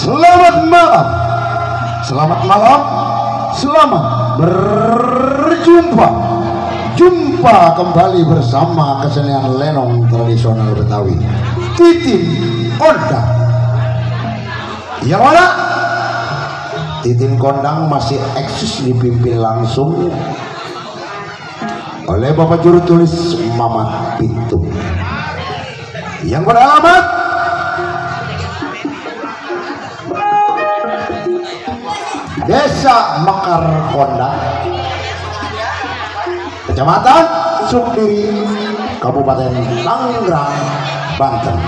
Selamat malam, selamat malam, selamat berjumpa. Jumpa kembali bersama kesenian lenong tradisional Betawi, Titin Kondang. Yang mana Titin Kondang masih eksis dipimpin langsung oleh Bapak Juru Tulis Mamat Pitung, yang beralamat Desa Mekar Kondang, Kecamatan Sukdiri, Kabupaten Tangerang, Banten.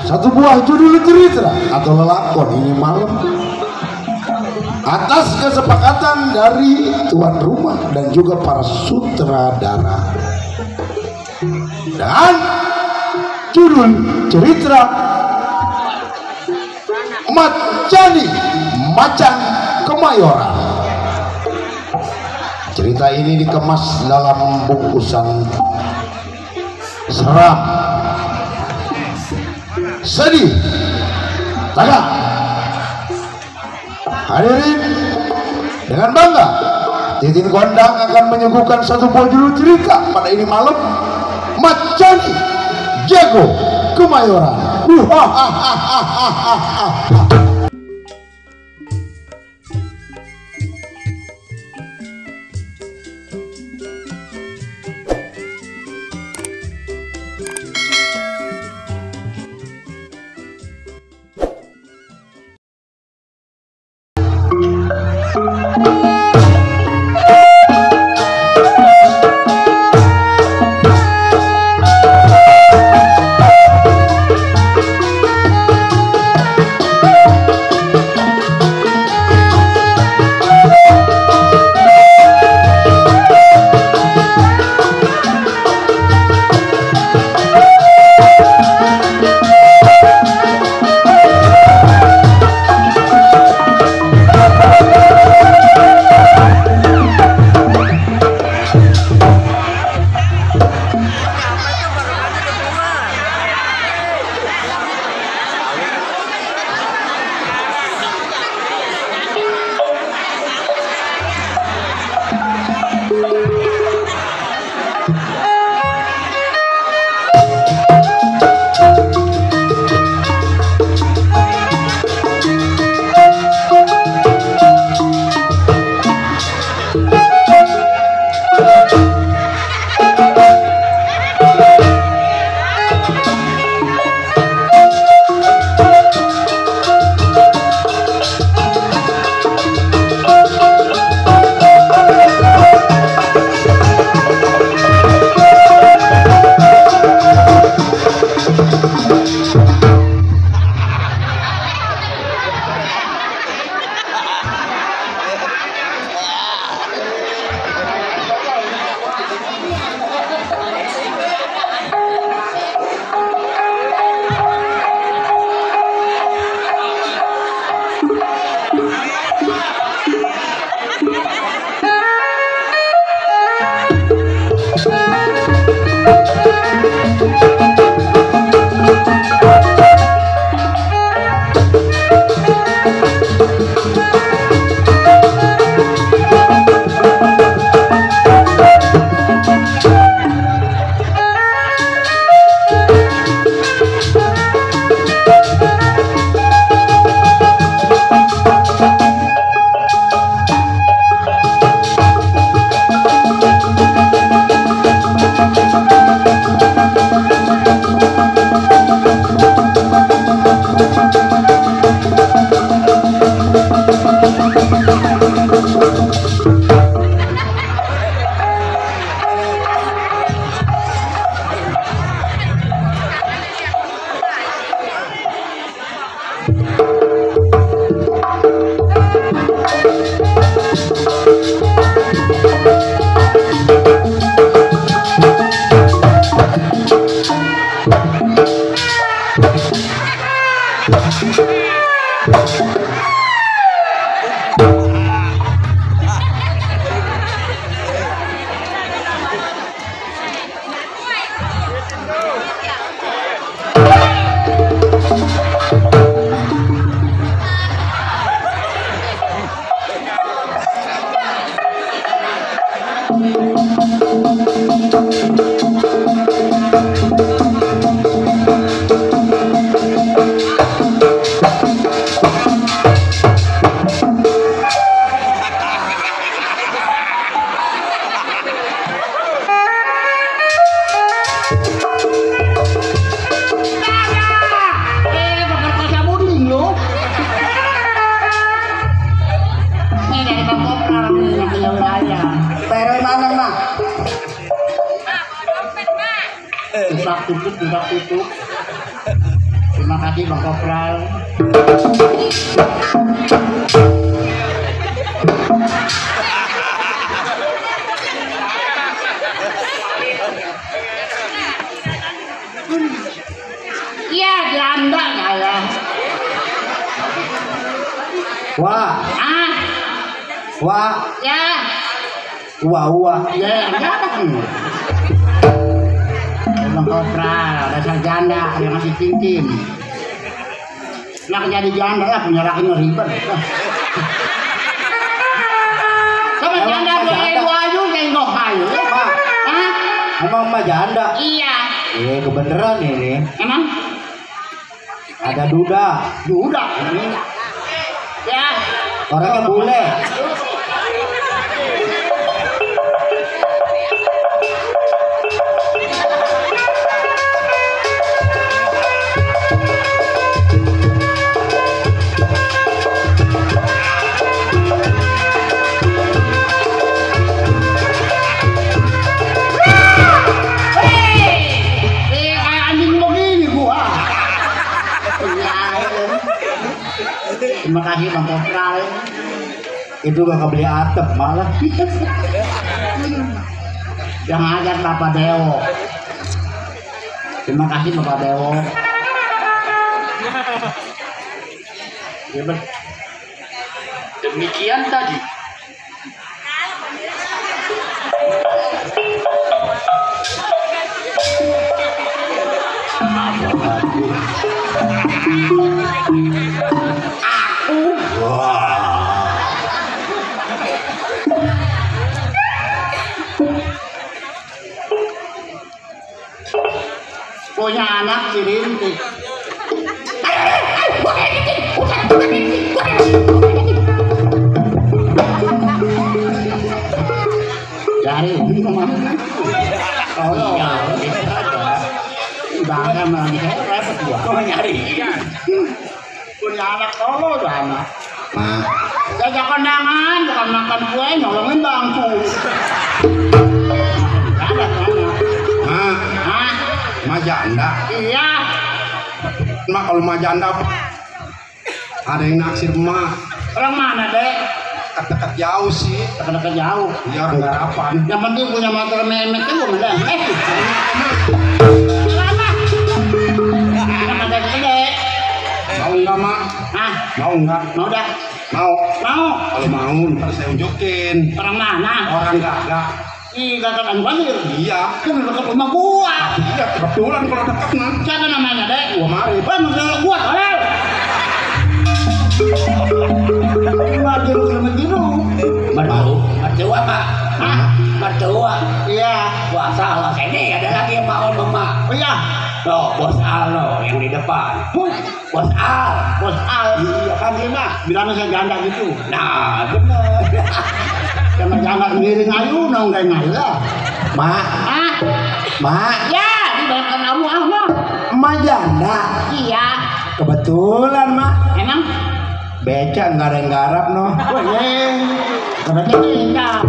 Satu buah judul cerita atau lelakon ini malam atas kesepakatan dari tuan rumah dan juga para sutradara dengan judul cerita Macani Macan Kemayoran. Cerita ini dikemas dalam bungkusan seram, sedih, tegang. Hadirin, dengan bangga Titin Kondang akan menyuguhkan satu buah judul cerita pada ini malam, Macani Jago Kemayoran. tutup. Terima kasih Bang Kopral. Iya, janda saya. Wah, wah, Ya, wah, ya, Bang Kopral, dasar janda yang masih cincin. Nak jadi janda lah, punya lakinya ribet. Sama janda boleh dua juga yang nggak kayu. Emang mah janda? Iya. Kebeneran ini. Emang? Ada duda. Duda. Ya. Orangnya bule. Terima kasih Bang Kopral. Itu gak beli atap malah. Yang ajar Bapak Dewo. Terima kasih Bapak Dewo. Demikian tadi. Punya anak dirintik. Dari bangga melani repot gua. Kau nyari. Punya anak tolol tuh anak. Jajak kondangan, bukan makan kue, nolongin bangku. Ada anak. Ma janda. Iya. Mak kalau ma janda ada yang naksir emak. Orang mana dek? Dekat jauh sih. Dekat jauh. Iya orang garapan. Yang penting punya motor memek itu bener. Lama. Jangan gede. Mau nggak mak? Mau nggak? Mau dah. Mau. Kalau mau ntar saya unjukin. Orang mana? Orang gagak. Ih, gagak banjir. Iya. Kan dekat rumah gua. Iya, kebetulan kalau dekat nih. Siapa namanya dek? Gua mari. Masalah gua tolel. Mertua Pak. Mertua. Iya. Wah salah, ini ada lagi yang mau mama. Oh iya. Tuh, Bos Al loh, yang di depan. Bos Al. Iya kan Lima. Bilangnya saya janda gitu. Nah, bener. Sama janda sendiri ngayu, nggak ngayu lah. Mak. Ya, di belakang kamu mah. Ma janda. Iya. Kebetulan mak. Emang? Beca nggak ada yang garap noh. Katanya beca.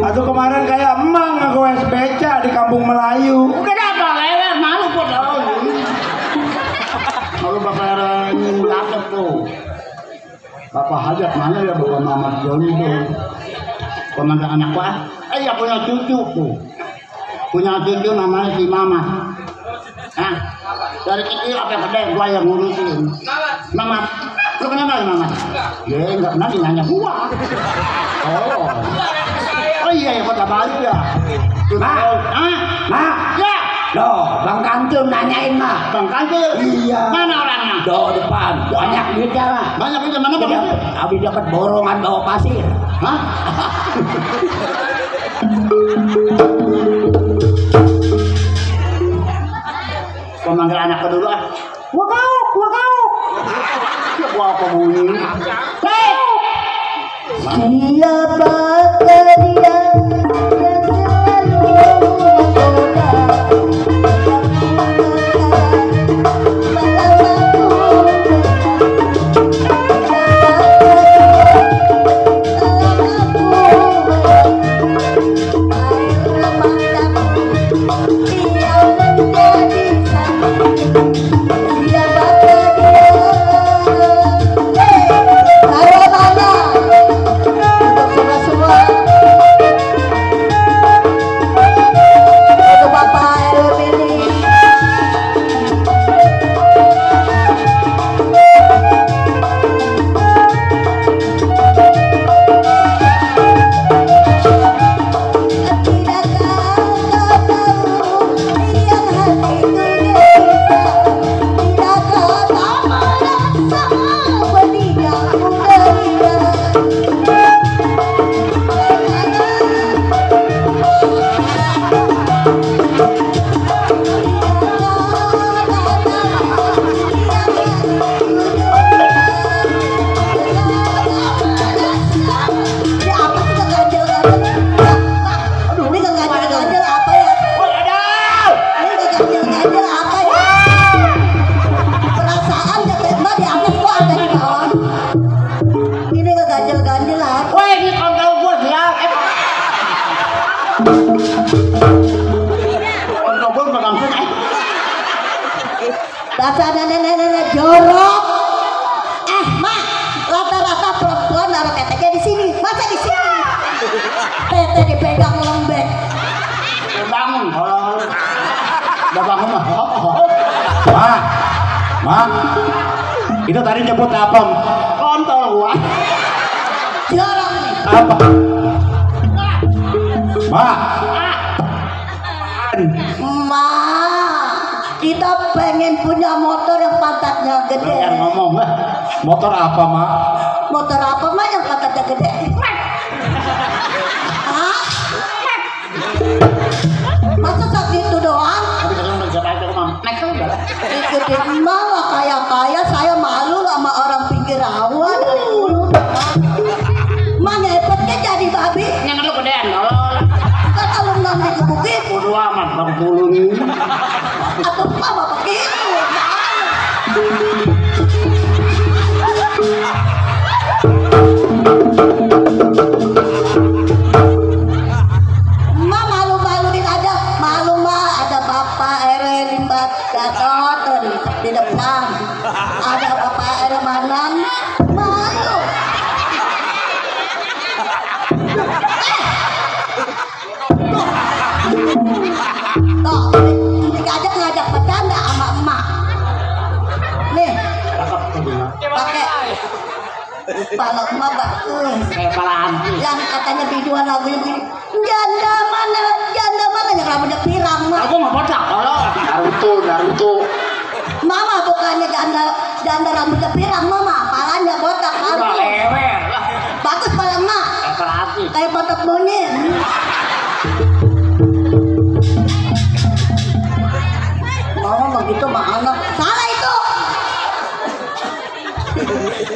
Atau kemarin kayak emang ngegoes beca di kampung Melayu. Udah apa lewat malu kok dong. Kalau bapak ingin datang tuh. Bapak hajat mana ya Bapak Mamat Joni tuh. Komandan anak gua. Ya punya cucu tuh. Punya cucu namanya si Mamat. Dari kecil sampai gede gua yang ngurusin. Mamat, lu kenapa Mamat? Ya enggak pernah nanya gua. Oh iya ya kota Bali ya. Ya. Loh, Bang Kantul nanyain mah. Bang Kantul? Iya. Mana orangnya? Doh depan. Banyak duitnya lah. Banyak duitnya mana Bang? Habis dapat borongan bawa pasir. Hah? Gua manggil anak kedua ah. Wakau. Gua apa bunyi? Hei! Siapakah dia yang selalu menggoda? apa ya? Perasaan jatuh mah di atas kok ada di bawah. Ini keganjel-ganjel lah. Woi, ini kontrol gua dia. Kontrol gua pegang sini. Dasar nenek-nenek jorok. Mak, rata-rata perempuan naruh teteknya di sini. Masa di sini? Tete dipegang lembek. Bangun. Udah bangun mah. Ma, itu tadi nyebut apa? Kontrol gua. Jorok nih. Apa? Ma, Kita pengen punya motor yang pantatnya gede. Yang ngomong lah. motor apa, Ma? Motor apa mah yang pantatnya gede? Hah? Masa saat itu doang? Tapi kalau nggak baca mah, next udah. Ikutin malah kaya-kaya, saya malu sama orang pinggir rawa dari dulu. Mang ngepetnya jadi babi. Yang lu gedean, kalau Kan kalau nggak dikebukin, bodo amat bang dulu nih. atau apa begitu? Ma malu-maluin aja, malu mah ada Bapak RW Limbat Gatot di depan, ada Bapak RW Manan, malu. Toh, ngajak bercanda sama emak. Nih, Cakep tuh dia. pakai kepala emak bagus. Kayak palaan. Yang katanya biduan lagunya begini, janda mana yang rambutnya pirang mah. Aku nggak bocah kalau Naruto. Mama bukannya janda rambutnya pirang, mama palanya botak Udah bagus. lewer lah. Bagus pala emak, Kayak pelati. kayak botak monyet. Mama begitu mah anak salah itu.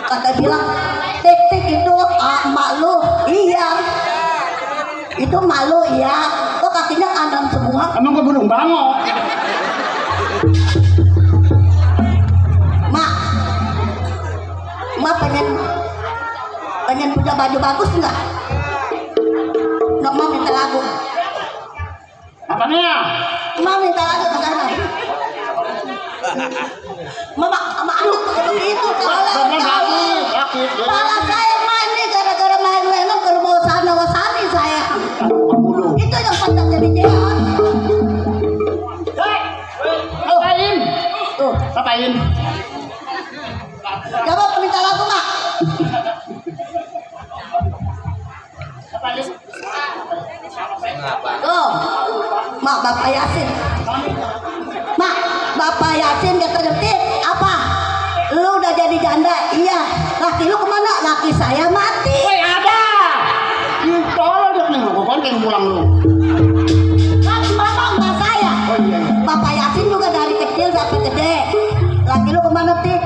Kata bilang tik itu emak lu, iya. Itu malu iya. Kok kakinya kanan semua? Emang gue belum bangun. Mak pengen punya baju bagus nggak? Nggak mau minta lagu. Apanya? Mau minta lagu ke sana. Mama, aduh, begitu Sakit. Pala saya mandi gara-gara main lenong ke rumah wasani saya. Itu yang pantas jadi jeon. Ngapain? Tuh, Ngapain? coba minta lagu mak. Tuh, mak Bapak Yasin. Mak, Bapak Yasin kata detik apa? Lu udah jadi janda? Iya. Laki lu kemana? Laki saya mati. Woi ada. Tolong dong nih, gue konten pulang lu. Kan mama enggak saya. Oh iya. Bapak Yasin juga dari kecil sampai gede. Laki lu kemana Tik?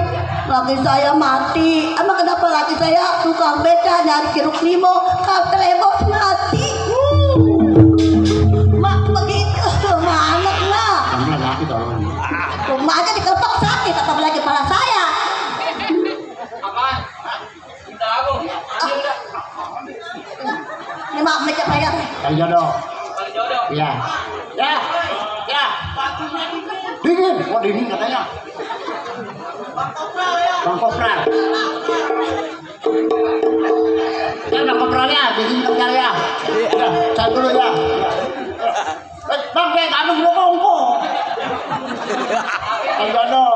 Laki saya mati. Emang kenapa laki saya tukang beca nyari jeruk limo, terlebos mati. Mak begitu, mana lah. Kamu lagi tolong. Rumah aja diketok sakit, tetap lagi kepala saya. Ini mak meja pegang. Kali jodoh. Iya. Ya. Dingin. Oh dingin katanya. Bang Kopral. Ya udah Kopralnya, dingin kerja ya. Ya, saya dulu ya. Bang, kayak kami belum kongko. Kali jodoh.